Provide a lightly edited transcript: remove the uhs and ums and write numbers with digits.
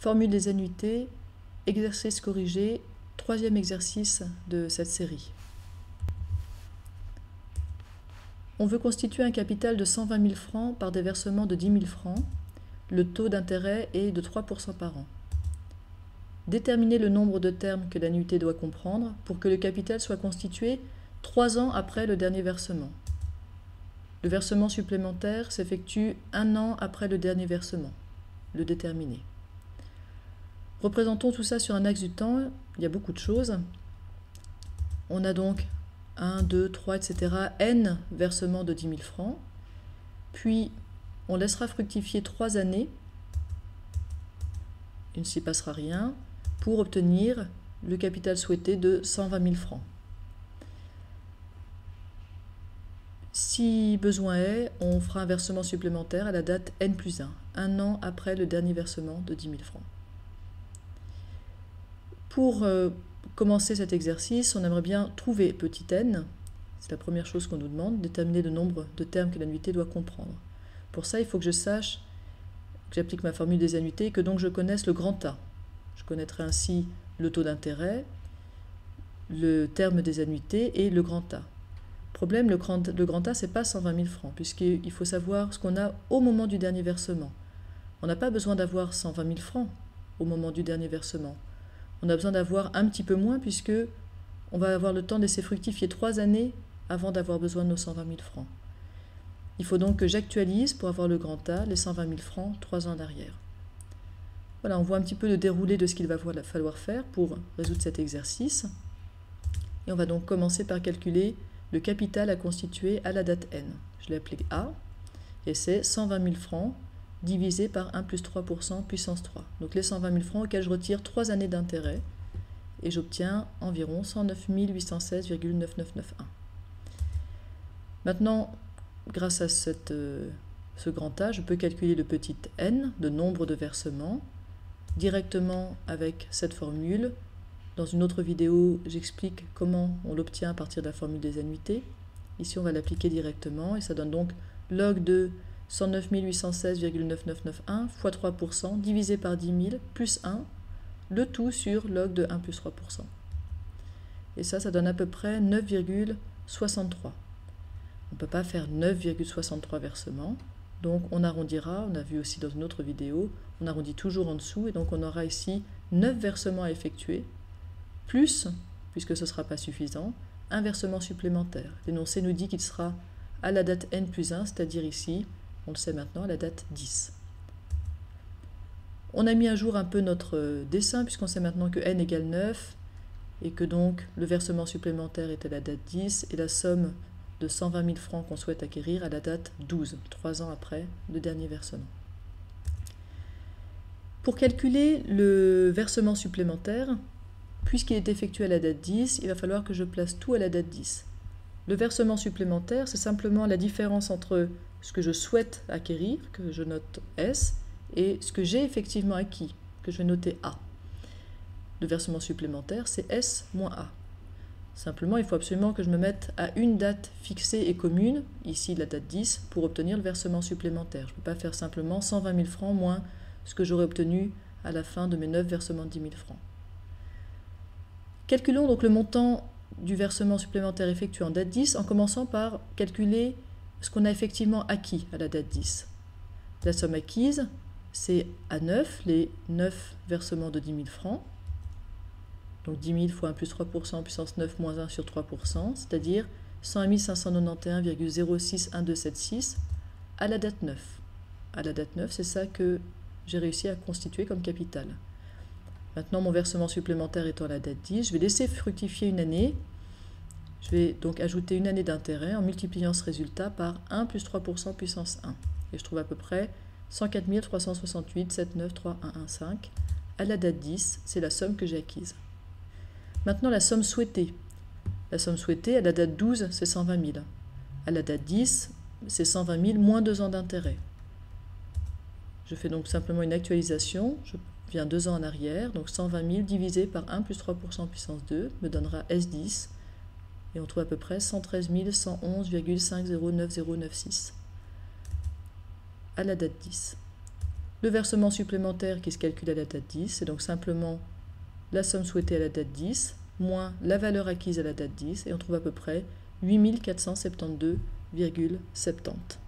Formule des annuités, exercice corrigé, troisième exercice de cette série. On veut constituer un capital de 120 000 francs par des versements de 10 000 francs. Le taux d'intérêt est de 3% par an. Déterminer le nombre de termes que l'annuité doit comprendre pour que le capital soit constitué 3 ans après le dernier versement. Le versement supplémentaire s'effectue 1 an après le dernier versement. Le déterminer. Représentons tout ça sur un axe du temps. Il y a beaucoup de choses. On a donc 1, 2, 3, etc. N versements de 10 000 francs. Puis, on laissera fructifier 3 années. Il ne s'y passera rien pour obtenir le capital souhaité de 120 000 francs. Si besoin est, on fera un versement supplémentaire à la date N+1, 1 an après le dernier versement de 10 000 francs. Pour commencer cet exercice, on aimerait bien trouver petit n. C'est la première chose qu'on nous demande, déterminer le nombre de termes que l'annuité doit comprendre. Pour ça, il faut que je sache que j'applique ma formule des annuités et que donc je connaisse le grand A. Je connaîtrai ainsi le taux d'intérêt, le terme des annuités et le grand A. Problème, le grand A, ce n'est pas 120 000 francs, puisqu'il faut savoir ce qu'on a au moment du dernier versement. On n'a pas besoin d'avoir 120 000 francs au moment du dernier versement. On a besoin d'avoir un petit peu moins, puisque on va avoir le temps de laisser fructifier 3 années avant d'avoir besoin de nos 120 000 francs. Il faut donc que j'actualise pour avoir le grand A, les 120 000 francs, 3 ans d'arrière. Voilà, on voit un petit peu le déroulé de ce qu'il va falloir faire pour résoudre cet exercice. Et on va donc commencer par calculer le capital à constituer à la date N. Je l'applique A, et c'est 120 000 francs divisé par 1 plus 3% puissance 3. Donc les 120 000 francs auxquels je retire 3 années d'intérêt, et j'obtiens environ 109 816,9991. Maintenant, grâce à ce grand A, je peux calculer le petit n, le nombre de versements, directement avec cette formule. Dans une autre vidéo, j'explique comment on l'obtient à partir de la formule des annuités. Ici, on va l'appliquer directement et ça donne donc log de 109 816,9991 fois 3% divisé par 10 000 plus 1, le tout sur log de 1 plus 3%. Et ça donne à peu près 9,63. On ne peut pas faire 9,63 versements, donc on arrondira, on a vu aussi dans une autre vidéo, on arrondit toujours en dessous, et donc on aura ici 9 versements à effectuer, plus, puisque ce ne sera pas suffisant, un versement supplémentaire. L'énoncé nous dit qu'il sera à la date N+1, c'est-à-dire ici, on le sait maintenant, à la date 10. On a mis à jour un peu notre dessin, puisqu'on sait maintenant que N égale 9, et que donc le versement supplémentaire est à la date 10, et la somme de 120 000 francs qu'on souhaite acquérir à la date 12, 3 ans après le dernier versement. Pour calculer le versement supplémentaire, puisqu'il est effectué à la date 10, il va falloir que je place tout à la date 10. Le versement supplémentaire, c'est simplement la différence entre ce que je souhaite acquérir, que je note S, et ce que j'ai effectivement acquis, que je vais noter A. Le versement supplémentaire, c'est S moins A. Simplement, il faut absolument que je me mette à une date fixée et commune, ici la date 10, pour obtenir le versement supplémentaire. Je ne peux pas faire simplement 120 000 francs moins ce que j'aurais obtenu à la fin de mes 9 versements de 10 000 francs. Calculons donc le montant du versement supplémentaire effectué en date 10 en commençant par calculer ce qu'on a effectivement acquis à la date 10. La somme acquise, c'est à 9, les 9 versements de 10 000 francs. Donc 10 000 fois 1 plus 3% puissance 9 moins 1 sur 3%, c'est-à-dire 101 591,061276 à la date 9. À la date 9, c'est ça que j'ai réussi à constituer comme capital. Maintenant, mon versement supplémentaire étant à la date 10, je vais laisser fructifier une année. Je vais donc ajouter une année d'intérêt en multipliant ce résultat par 1 plus 3% puissance 1. Et je trouve à peu près 104 368,793115. À la date 10, c'est la somme que j'ai acquise. Maintenant, la somme souhaitée. La somme souhaitée, à la date 12, c'est 120 000. À la date 10, c'est 120 000 moins 2 ans d'intérêt. Je fais donc simplement une actualisation. Je viens 2 ans en arrière. Donc 120 000 divisé par 1 plus 3% puissance 2 me donnera S10. Et on trouve à peu près 113 111,509096 à la date 10. Le versement supplémentaire qui se calcule à la date 10, c'est donc simplement la somme souhaitée à la date 10, moins la valeur acquise à la date 10, et on trouve à peu près 8472,70 €.